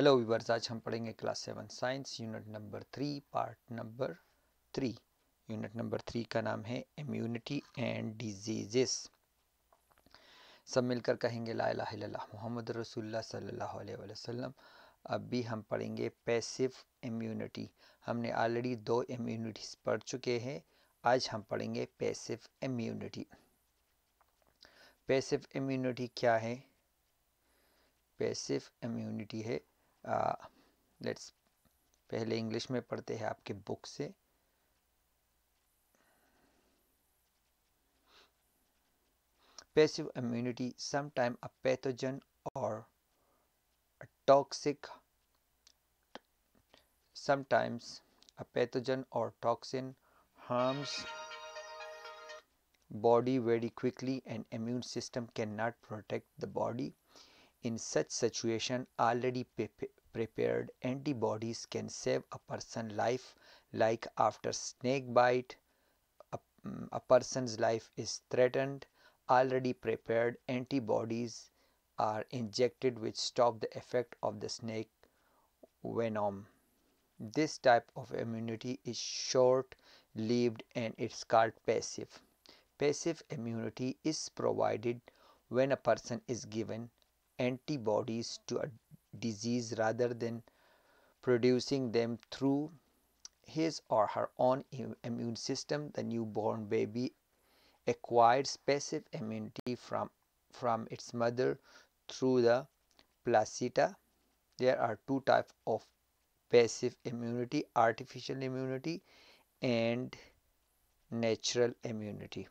Hello viewers, आज हम पढ़ेंगे class 7 science unit number 3 part number 3। Unit number 3 का नाम है इम्यूनिटी एंड डिजीजेस। सब मिलकर कहेंगे ला इलाहा इल्लल्लाह मुहम्मद रसूलुल्लाह सल्लल्लाहु अलैहि वसल्लम। अब भी हम पढ़ेंगे पैसिव इम्यूनिटी। हमने ऑलरेडी 2 इम्यूनिटीज पढ़ चुके हैं। आज हम पढ़ेंगे पैसिव इम्यूनिटी। पैसिव इम्यूनिटी क्या है? पैसिव इम्यूनिटी है, लेट्स पहले इंग्लिश में पढ़ते हैं आपके बुक से। Passive immunity sometime a pathogen और a toxic sometimes a pathogen or toxin harms body very quickly and immune system cannot protect the body. In such situation, already prepared antibodies can save a person's life, like after snake bite, a person's life is threatened. Already prepared antibodies are injected which stop the effect of the snake venom. This type of immunity is short-lived and it's called passive. Passive immunity is provided when a person is given antibodies to a disease rather than producing them through his or her own immune system. The newborn baby acquires passive immunity from its mother through the placenta. There are two types of passive immunity: artificial immunity and natural immunity.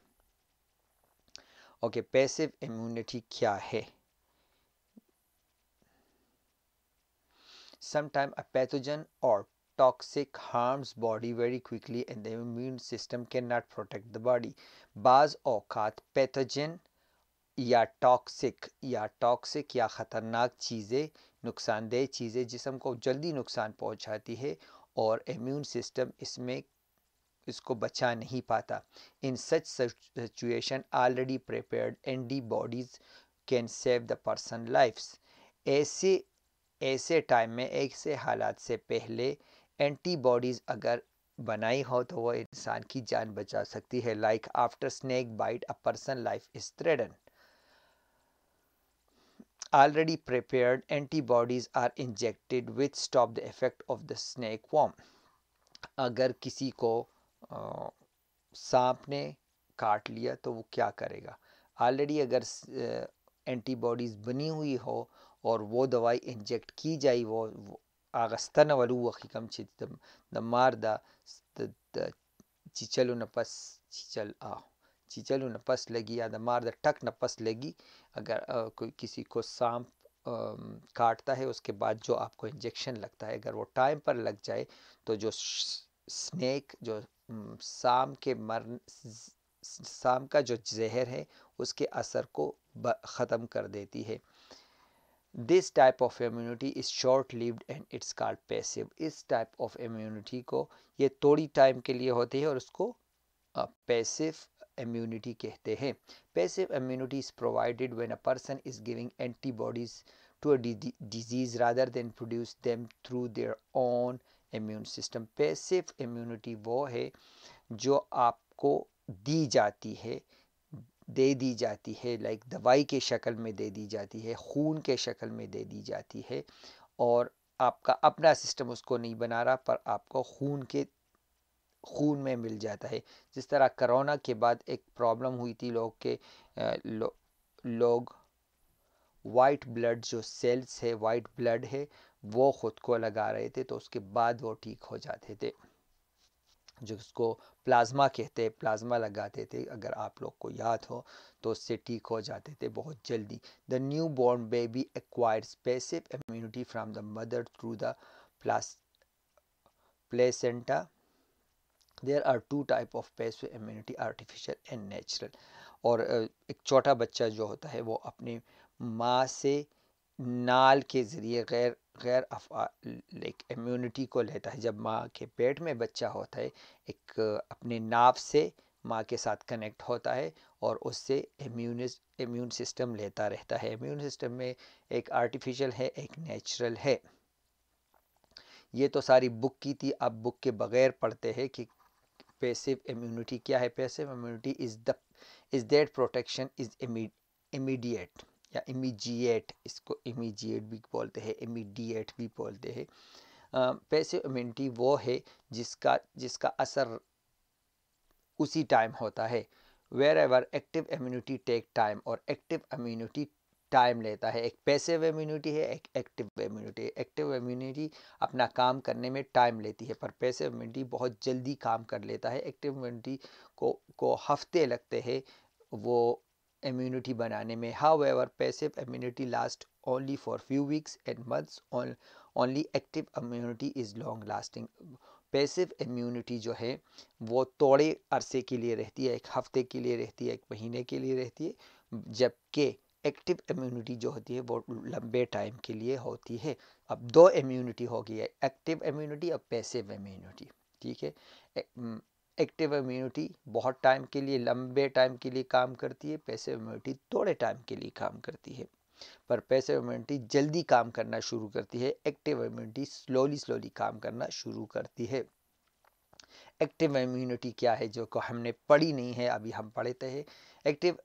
Okay, passive immunity क्या है? Sometimes a pathogen or toxic harms body very quickly and the immune system cannot protect the body. बाज़ औक़ात pathogen या toxic या ख़तरनाक चीज़ें, नुकसानदेह चीज़ें जिस्म को जल्दी नुकसान पहुंचाती है और इम्यून सिस्टम इसको बचा नहीं पाता. In such situation already prepared antibodies can save the person lifes. ऐसे टाइम में, ऐसे हालात से पहले एंटीबॉडीज़ अगर बनाई हो तो वो इंसान की जान बचा सकती है. Like after snake bite a person life is threaten. Already prepared antibodies are injected which stop the effect of the snake worm. अगर किसी को सांप ने काट लिया तो वो क्या करेगा? ऑलरेडी अगर एंटीबॉडीज़ बनी हुई हो और वो दवाई इंजेक्ट की जाए, वो आगस्तन वलू वखिकम चितम द मार द चिचलु नपस चिचलु नपस लगी या द मार द टक नपस लगी. अगर कोई किसी को सांप काटता है, उसके बाद जो आपको इंजेक्शन लगता है, अगर वो टाइम पर लग जाए तो जो स्नेक, जो सांप का जो जहर है उसके असर को ख़त्म कर देती है. This type of immunity is short lived and it's called passive. इस टाइप ऑफ इम्यूनिटी को ये थोड़ी टाइम के लिए होती है और उसको पैसिव immunity कहते हैं. Passive immunity is provided when a person is giving antibodies to a disease rather than produce them through their own immune system. Passive immunity वो है जो आपको दी जाती है, दे दी जाती है, लाइक दवाई के शक्ल में दे दी जाती है, खून के शक्ल में दे दी जाती है, और आपका अपना सिस्टम उसको नहीं बना रहा पर आपको खून में मिल जाता है. जिस तरह कोरोना के बाद एक प्रॉब्लम हुई थी, लोग वाइट ब्लड, जो सेल्स है, वाइट ब्लड है, वो ख़ुद को लगा रहे थे तो उसके बाद वो ठीक हो जाते थे, जो उसको प्लाज्मा कहते हैं. प्लाज्मा लगाते थे, अगर आप लोग को याद हो तो उससे ठीक हो जाते थे बहुत जल्दी. The new born baby acquires passive immunity from the mother through the placenta. There are two type of passive immunity, artificial and natural. और एक छोटा बच्चा जो होता है वो अपने माँ से नाल के ज़रिए गैर लाइक इम्यूनिटी को लेता है. जब माँ के पेट में बच्चा होता है, एक अपने नाभ से माँ के साथ कनेक्ट होता है और उससे इम्यून सिस्टम लेता रहता है. इम्यून सिस्टम में एक आर्टिफिशियल है, एक नेचुरल है. ये तो सारी बुक की थी, अब बुक के बगैर पढ़ते हैं कि पैसिव इम्यूनिटी क्या है। Passive immunity is that protection is immediate या इमीजिएट, इसको इमीजिएट भी बोलते हैं, इमीडिएट भी बोलते हैं। पैसिव इम्यूनिटी वो है जिसका जिसका असर उसी टाइम होता है। Wherever active immunity take time, और एक्टिव इम्यूनिटी टाइम लेता है। एक पैसिव इम्यूनिटी है, एक एक्टिव इम्यूनिटी है। एक्टिव इम्यूनिटी अपना काम करने में टाइम लेती है, पर पैसिव इम्यूनिटी बहुत जल्दी काम कर लेता है। एक्टिव इम्यूनिटी को हफ्ते लगते हैं वो इम्यूनिटी बनाने में। However passive immunity last only for few weeks and months, only active immunity is long lasting. Passive immunity जो है वो थोड़े अरसे के लिए रहती है, एक हफ्ते के लिए रहती है, एक महीने के लिए रहती है, जबकि एक्टिव इम्यूनिटी जो होती है वो लंबे टाइम के लिए होती है। अब दो इम्यूनिटी हो गई है, एक्टिव इम्यूनिटी और पैसिव इम्यूनिटी, ठीक है। एक्टिव इम्यूनिटी बहुत टाइम के लिए, लंबे टाइम के लिए काम करती है, पैसिव इम्यूनिटी थोड़े टाइम के लिए काम करती है। पर पैसिव इम्यूनिटी जल्दी काम करना शुरू करती है, एक्टिव इम्यूनिटी स्लोली काम करना शुरू करती है। एक्टिव इम्यूनिटी क्या है जो को हमने पढ़ी नहीं है, अभी हम पढ़ते हैं। Active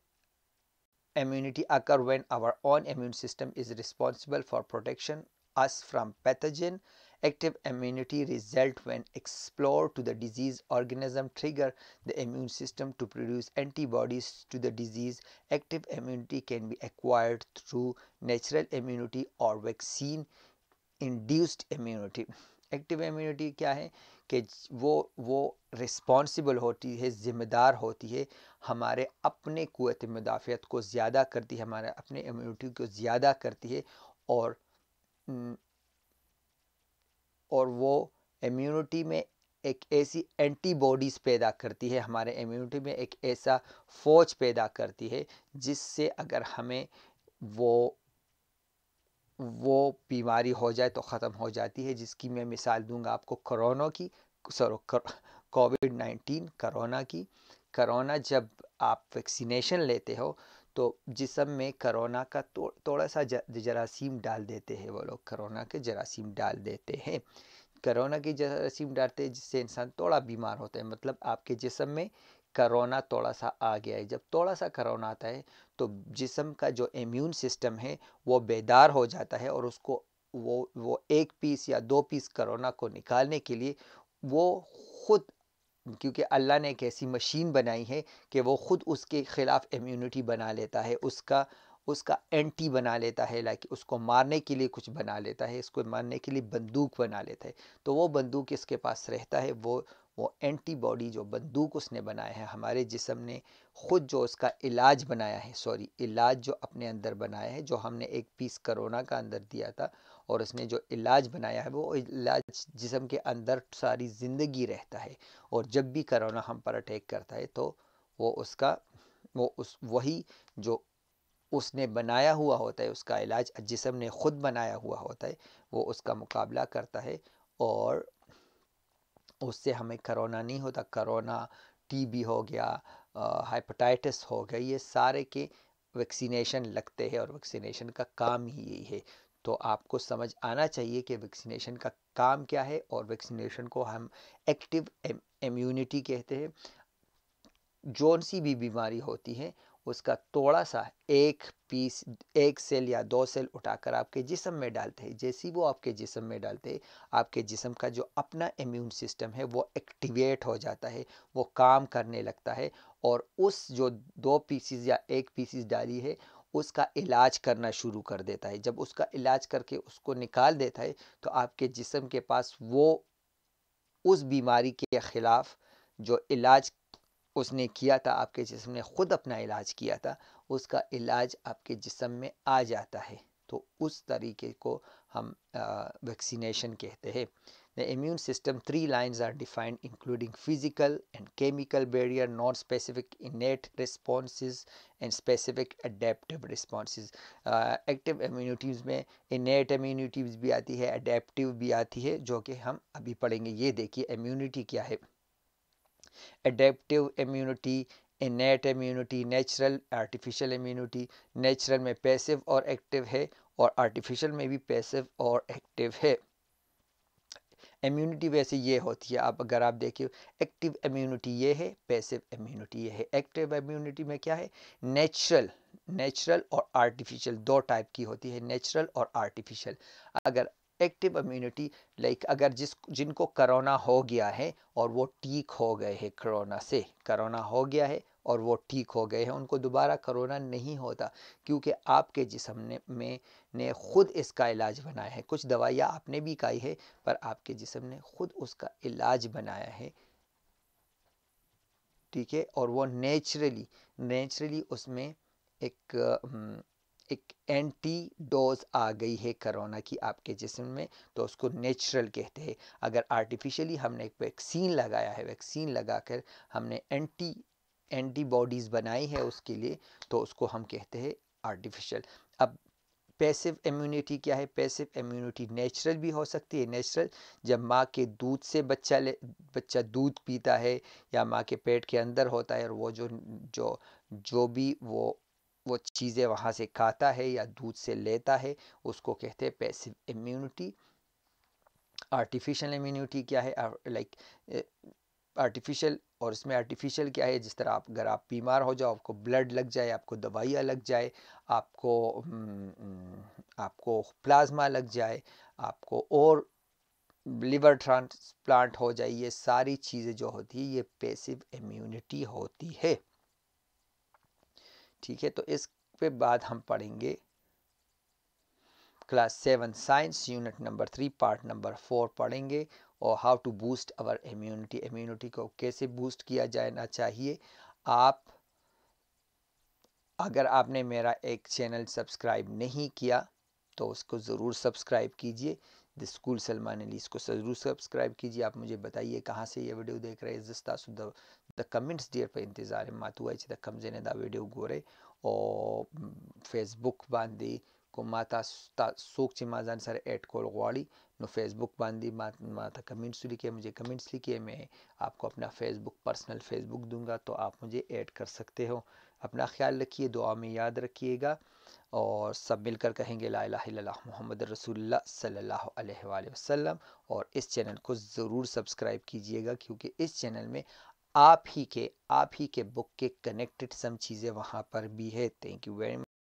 immunity occur when our own immune system is responsible for protection us from pathogen. Active immunity result when exposure to the disease organism trigger the immune system to produce antibodies to the disease. Active immunity can be acquired through natural immunity or vaccine induced immunity. Active immunity क्या है कि वो responsible होती है, ज़िम्मेदार होती है, हमारे अपने क़ुव्वत मुदाफ़ियत को ज़्यादा करती है, हमारे अपने इम्यूनिटी को ज़्यादा करती है, और वो इम्यूनिटी में एक ऐसी एंटीबॉडीज़ पैदा करती है, हमारे इम्यूनिटी में एक ऐसा फ़ौज पैदा करती है जिससे अगर हमें वो बीमारी हो जाए तो ख़त्म हो जाती है। जिसकी मैं मिसाल दूंगा आपको कोविड-19 कोरोना की। कोरोना जब आप वैक्सीनेशन लेते हो तो जिस्म में कोरोना का थोड़ा सा जरासीम डाल देते हैं, वो लोग कोरोना के जरासीम डाल देते हैं। कोरोना की जरासीम डालते हैं जिससे इंसान थोड़ा बीमार होता है, मतलब आपके जिस्म में कोरोना थोड़ा सा आ गया है। जब थोड़ा सा कोरोना आता है तो जिस्म का जो इम्यून सिस्टम है वो बेदार हो जाता है, और उसको वो एक पीस या दो पीस कोरोना को निकालने के लिए वो खुद, क्योंकि अल्लाह ने एक ऐसी मशीन बनाई है कि वो खुद उसके ख़िलाफ़ इम्यूनिटी बना लेता है, उसका एंटी बना लेता है, लाइक उसको मारने के लिए कुछ बना लेता है, इसको मारने के लिए बंदूक बना लेता है। तो वो बंदूक इसके पास रहता है, वो एंटीबॉडी जो बंदूक उसने बनाया है, हमारे जिस्म ने खुद जो उसका इलाज बनाया है, इलाज जो अपने अंदर बनाया है, जो हमने एक पीस कोरोना का अंदर दिया था और उसने जो इलाज बनाया है, वो इलाज जिस्म के अंदर सारी ज़िंदगी रहता है, और जब भी कोरोना हम पर अटैक करता है तो वही जो उसने बनाया हुआ होता है, उसका इलाज जिस्म ने खुद बनाया हुआ होता है, वो उसका मुकाबला करता है और उससे हमें कोरोना नहीं होता। कोरोना, टीबी हो गया, हेपेटाइटिस हो गया, ये सारे के वैक्सीनेशन लगते हैं और वैक्सीनेशन का काम ही यही है। तो आपको समझ आना चाहिए कि वैक्सीनेशन का काम क्या है, और वैक्सीनेशन को हम एक्टिव इम्यूनिटी कहते हैं। जौन सी भी बीमारी होती है उसका थोड़ा सा एक पीस, एक सेल या दो सेल उठाकर आपके जिस्म में डालते हैं। जैसे ही वो आपके जिस्म में डालते हैं, आपके जिस्म का जो अपना इम्यून सिस्टम है वो एक्टिवेट हो जाता है, वो काम करने लगता है, और उस जो दो पीसीज या एक पीसीज डाली है उसका इलाज करना शुरू कर देता है। जब उसका इलाज करके उसको निकाल देता है तो आपके जिस्म के पास वो उस बीमारी के ख़िलाफ़ जो इलाज उसने किया था, आपके जिस्म ने खुद अपना इलाज किया था, उसका इलाज आपके जिस्म में आ जाता है। तो उस तरीके को हम वैक्सीनेशन कहते हैं। The immune system 3 lines are defined including physical and chemical barrier, non-specific innate responses and specific adaptive responses. Active immunities में innate immunities भी आती है, adaptive भी आती है, जो कि हम अभी पढ़ेंगे। ये देखिए इम्यूनिटी क्या है। Adaptive immunity, innate immunity, natural, artificial immunity. Natural में पैसिव और एक्टिव है, और आर्टिफिशियल में भी पैसिव और एक्टिव है। इम्यूनिटी वैसे ये होती है, अब अगर आप देखिए एक्टिव इम्यूनिटी ये है, पैसिव इम्यूनिटी ये है। एक्टिव इम्यूनिटी में क्या है, नेचुरल और आर्टिफिशियल दो टाइप की होती है, नेचुरल और आर्टिफिशियल। अगर एक्टिव इम्यूनिटी लाइक अगर जिनको कोरोना हो गया है और वो ठीक हो गए हैं, कोरोना हो गया है और वो ठीक हो गए हैं, उनको दोबारा कोरोना नहीं होता, क्योंकि आपके जिस्म ने खुद इसका इलाज बनाया है। कुछ दवाइयाँ आपने भी खाई है पर आपके जिस्म ने खुद उसका इलाज बनाया है, ठीक है। और वो नेचुरली उसमें एक एंटी डोज आ गई है कोरोना की आपके जिस्म में, तो उसको नेचुरल कहते हैं। अगर आर्टिफिशियली हमने एक वैक्सीन लगाया है, वैक्सीन लगाकर हमने एंटीबॉडीज़ बनाई है उसके लिए, तो उसको हम कहते हैं आर्टिफिशियल। अब पैसिव इम्यूनिटी क्या है, पैसिव इम्यूनिटी नेचुरल भी हो सकती है। नेचुरल जब माँ के दूध से बच्चा दूध पीता है या माँ के पेट के अंदर होता है और वो जो भी वो चीज़ें वहाँ से खाता है या दूध से लेता है, उसको कहते हैं पैसिव इम्यूनिटी। आर्टिफिशियल इम्यूनिटी क्या है, लाइक आर्टिफिशियल, और इसमें आर्टिफिशियल क्या है, जिस तरह अगर आप बीमार हो जाओ, आपको ब्लड लग जाए, आपको दवाइयाँ लग जाए, आपको प्लाज्मा लग जाए, आपको और लिवर ट्रांसप्लांट हो जाए, ये सारी चीज़ें जो होती है ये पैसिव इम्यूनिटी होती है, ठीक है। तो इस पे बाद हम पढ़ेंगे class 7 science unit number 3 part number 4 पढ़ेंगे, और how to boost our immunity को कैसे बूस्ट किया जाना चाहिए। अगर आपने मेरा एक चैनल सब्सक्राइब नहीं किया तो उसको ज़रूर सब्सक्राइब कीजिए, द स्कूल सलमान अली, इसको ज़रूर सब्सक्राइब कीजिए। आप मुझे बताइए कहाँ से ये वीडियो देख रहे हैं। जस्ता द कमेंट्स डियर पे इंतज़ार है मातुआ द कमजने दा वीडियो गोरे और फेसबुक बांधी को माता सोक चिमाजान सर ऐड कोल गवाड़ी नो फेसबुक बांधी माता कमेंट्स लिखिए, मुझे कमेंट्स लिखिए, मैं आपको अपना पर्सनल फेसबुक दूंगा, तो आप मुझे ऐड कर सकते हो। अपना ख्याल रखिए, दुआ में याद रखिएगा, और सब मिलकर कहेंगे ला इलाहा इल्लल्लाह मोहम्मद रसूलुल्लाह सल्लल्लाहु अलैहि वसल्लम। और इस चैनल को ज़रूर सब्सक्राइब कीजिएगा, क्योंकि इस चैनल में आप ही के बुक के कनेक्टेड सम चीज़ें वहाँ पर भी है। Thank you very much.